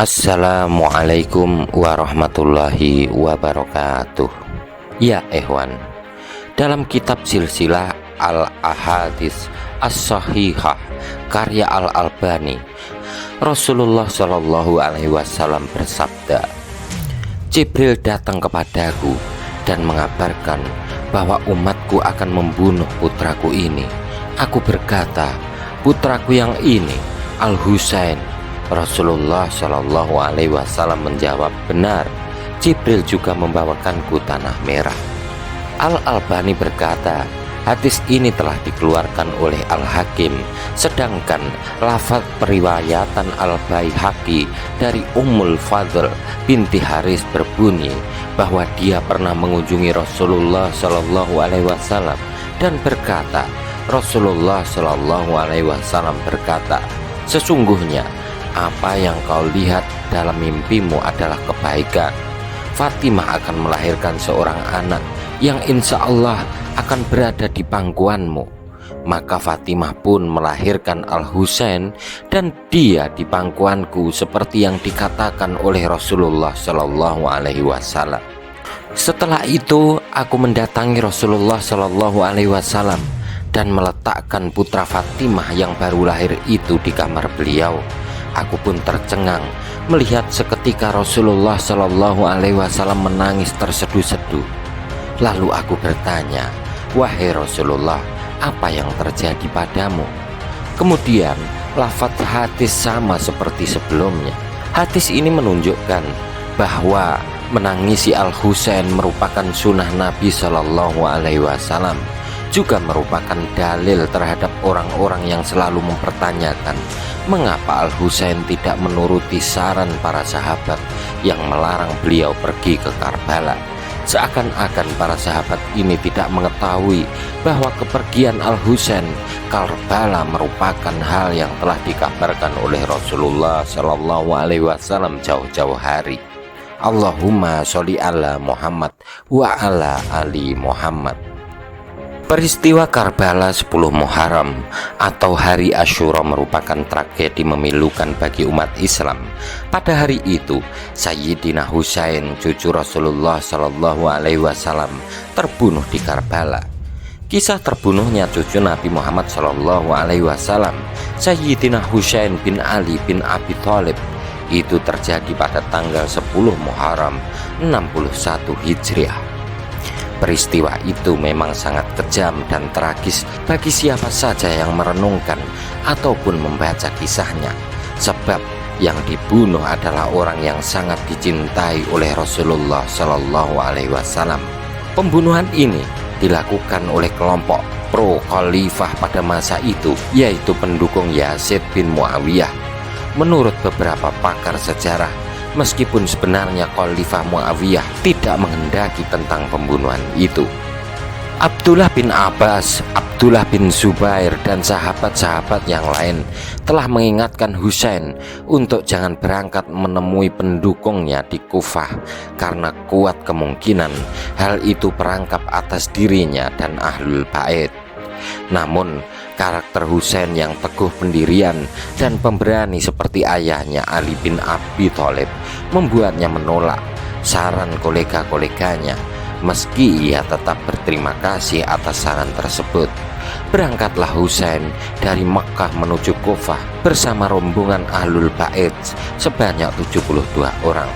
Assalamualaikum warahmatullahi wabarakatuh. Ya ikhwan, dalam kitab silsilah Al-Ahadits As-Sahihah karya Al-Albani, Rasulullah Shallallahu Alaihi Wasallam bersabda, Jibril datang kepadaku dan mengabarkan bahwa umatku akan membunuh putraku ini. Aku berkata, putraku yang ini Al-Husain. Rasulullah Shallallahu Alaihi Wasallam menjawab, benar, Jibril juga membawakanku tanah merah. Al-Albani berkata, hadis ini telah dikeluarkan oleh Al-Hakim, sedangkan lafaz periwayatan Al-Baihaqi dari Ummul Fadl binti Haris berbunyi bahwa dia pernah mengunjungi Rasulullah Shallallahu Alaihi Wasallam dan berkata, Rasulullah Shallallahu Alaihi Wasallam berkata, sesungguhnya apa yang kau lihat dalam mimpimu adalah kebaikan. Fatimah akan melahirkan seorang anak yang insya Allah akan berada di pangkuanmu. Maka Fatimah pun melahirkan Al-Husain dan dia di pangkuanku seperti yang dikatakan oleh Rasulullah Shallallahu Alaihi Wasallam. Setelah itu aku mendatangi Rasulullah Shallallahu Alaihi Wasallam dan meletakkan putra Fatimah yang baru lahir itu di kamar beliau. Aku pun tercengang melihat seketika Rasulullah Shallallahu Alaihi Wasallam menangis terseduh-seduh. Lalu aku bertanya, wahai Rasulullah, apa yang terjadi padamu? Kemudian lafaz hadis sama seperti sebelumnya. Hadis ini menunjukkan bahwa menangisi Al-Husain merupakan sunnah Nabi Shallallahu Alaihi Wasallam, juga merupakan dalil terhadap orang-orang yang selalu mempertanyakan mengapa Al-Husain tidak menuruti saran para sahabat yang melarang beliau pergi ke Karbala. Seakan-akan para sahabat ini tidak mengetahui bahwa kepergian Al-Husain Karbala merupakan hal yang telah dikabarkan oleh Rasulullah Shallallahu Alaihi Wasallam jauh-jauh hari. Allahumma sholli ala Muhammad wa ala ali Muhammad. Peristiwa Karbala 10 Muharram atau hari Asyura merupakan tragedi memilukan bagi umat Islam. Pada hari itu, Sayyidina Husain, cucu Rasulullah Shallallahu Alaihi Wasallam, terbunuh di Karbala. Kisah terbunuhnya cucu Nabi Muhammad Shallallahu Alaihi Wasallam, Sayyidina Husain bin Ali bin Abi Thalib, itu terjadi pada tanggal 10 Muharram 61 Hijriah. Peristiwa itu memang sangat kejam dan tragis bagi siapa saja yang merenungkan ataupun membaca kisahnya, sebab yang dibunuh adalah orang yang sangat dicintai oleh Rasulullah Shallallahu Alaihi Wasallam. Pembunuhan ini dilakukan oleh kelompok pro khalifah pada masa itu, yaitu pendukung Yazid bin Muawiyah. Menurut beberapa pakar sejarah, meskipun sebenarnya Khalifah Muawiyah tidak menghendaki tentang pembunuhan itu, Abdullah bin Abbas, Abdullah bin Zubair, dan sahabat-sahabat yang lain telah mengingatkan Husain untuk jangan berangkat menemui pendukungnya di Kufah karena kuat kemungkinan hal itu perangkap atas dirinya dan Ahlul Bait. Namun karakter Husain yang teguh pendirian dan pemberani seperti ayahnya Ali bin Abi Thalib membuatnya menolak saran kolega-koleganya. Meski ia tetap berterima kasih atas saran tersebut, berangkatlah Husain dari Mekkah menuju Kufah bersama rombongan Ahlul Bait sebanyak 72 orang.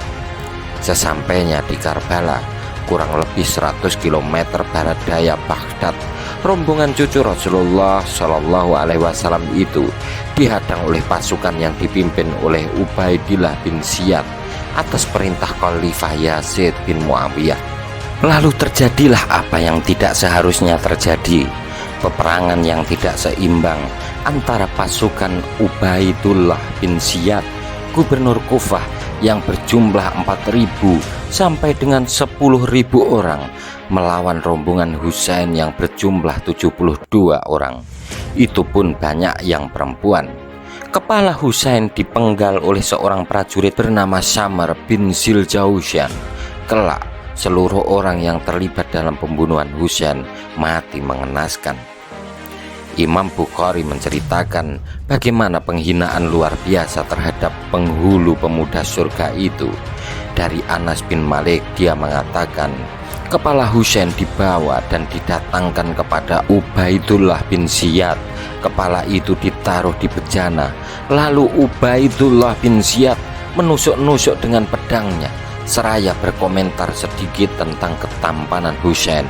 Sesampainya di Karbala, kurang lebih 100 km barat daya Baghdad, rombongan cucu Rasulullah Shallallahu Alaihi Wasallam itu dihadang oleh pasukan yang dipimpin oleh Ubaidillah bin Ziyad atas perintah Khalifah Yazid bin Muawiyah. Lalu terjadilah apa yang tidak seharusnya terjadi, peperangan yang tidak seimbang antara pasukan Ubaidullah bin Ziyad, gubernur Kufah yang berjumlah 4.000 sampai dengan 10.000 orang, melawan rombongan Husain yang berjumlah 72 orang. Itu pun banyak yang perempuan. Kepala Husain dipenggal oleh seorang prajurit bernama Samar bin Ziljausyan. Kelak seluruh orang yang terlibat dalam pembunuhan Husain mati mengenaskan. Imam Bukhari menceritakan bagaimana penghinaan luar biasa terhadap penghulu pemuda surga itu. Dari Anas bin Malik, dia mengatakan, kepala Husain dibawa dan didatangkan kepada Ubaidullah bin Ziyad. Kepala itu ditaruh di bejana, lalu Ubaidullah bin Ziyad menusuk-nusuk dengan pedangnya, seraya berkomentar sedikit tentang ketampanan Husain.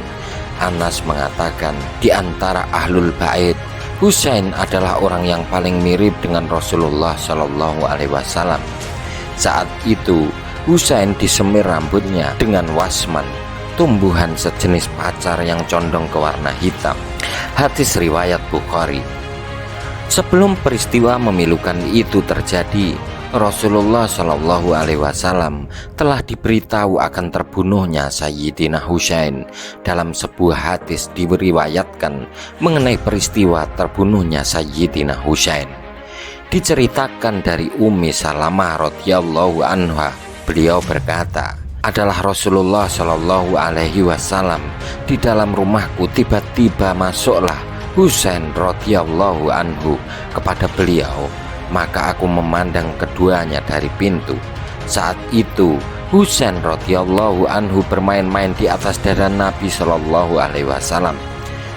Anas mengatakan, di antara ahlul bait, Husain adalah orang yang paling mirip dengan Rasulullah Shallallahu Alaihi Wasallam. Saat itu Husain disemir rambutnya dengan wasman, tumbuhan sejenis pacar yang condong ke warna hitam. Hadis riwayat Bukhari. Sebelum peristiwa memilukan itu terjadi, Rasulullah Shallallahu Alaihi Wasallam telah diberitahu akan terbunuhnya Sayyidina Husain. Dalam sebuah hadis diriwayatkan mengenai peristiwa terbunuhnya Sayyidina Husain. Diceritakan dari Ummi Salamah radhiyallahu anha, beliau berkata, adalah Rasulullah Shallallahu Alaihi Wasallam di dalam rumahku, tiba-tiba masuklah Husain radhiyallahu anhu kepada beliau. Maka aku memandang keduanya dari pintu. Saat itu Husain radhiyallahu anhu bermain-main di atas dada Nabi Shallallahu Alaihi Wasallam.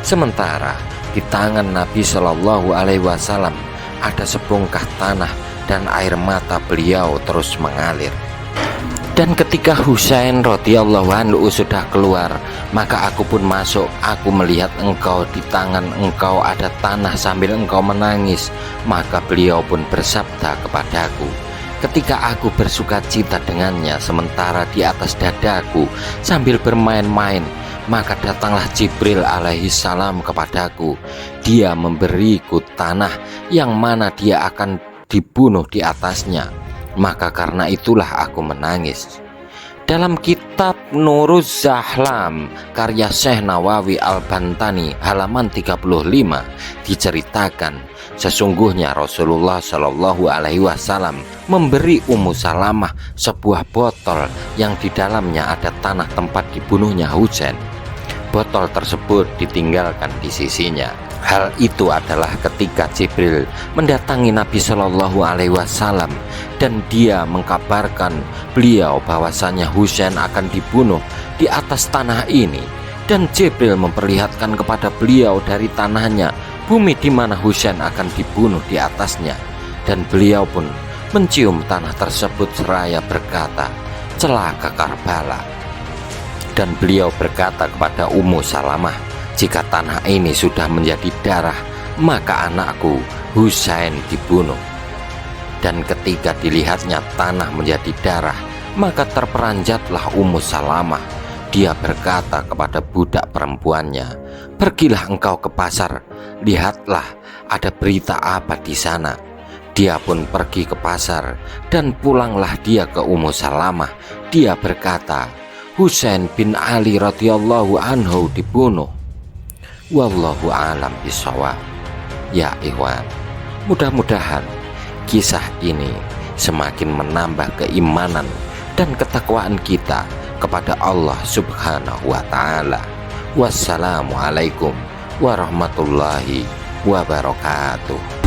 Sementara di tangan Nabi Shallallahu Alaihi Wasallam ada sebongkah tanah dan air mata beliau terus mengalir. Dan ketika Husain radhiyallahu anhu sudah keluar, maka aku pun masuk. Aku melihat engkau, di tangan engkau ada tanah sambil engkau menangis. Maka beliau pun bersabda kepadaku, ketika aku bersuka cita dengannya, sementara di atas dadaku sambil bermain-main, maka datanglah Jibril alaihi salam kepadaku. Dia memberiku tanah yang mana dia akan dibunuh di atasnya. Maka karena itulah aku menangis. Dalam kitab Nuruz Zahlam karya Syekh Nawawi Al-Bantani halaman 35 diceritakan, sesungguhnya Rasulullah Shallallahu Alaihi Wasallam memberi Ummu Salamah sebuah botol yang di dalamnya ada tanah tempat dibunuhnya Husain. Botol tersebut ditinggalkan di sisinya. Hal itu adalah ketika Jibril mendatangi Nabi Shallallahu Alaihi Wasallam dan dia mengkabarkan beliau bahwasanya Husain akan dibunuh di atas tanah ini, dan Jibril memperlihatkan kepada beliau dari tanahnya bumi di mana Husain akan dibunuh di atasnya, dan beliau pun mencium tanah tersebut seraya berkata, celaka Karbala. Dan beliau berkata kepada Ummu Salamah, jika tanah ini sudah menjadi darah, maka anakku Husain dibunuh. Dan ketika dilihatnya tanah menjadi darah, maka terperanjatlah Ummu Salamah. Dia berkata kepada budak perempuannya, pergilah engkau ke pasar, lihatlah ada berita apa di sana. Dia pun pergi ke pasar dan pulanglah dia ke Ummu Salamah. Dia berkata, Husain bin Ali radhiyallahu anhu dibunuh. Wallahu a'lam bishawab. Ya ikhwan, mudah-mudahan kisah ini semakin menambah keimanan dan ketakwaan kita kepada Allah Subhanahu wa ta'ala. Wassalamualaikum warahmatullahi wabarakatuh.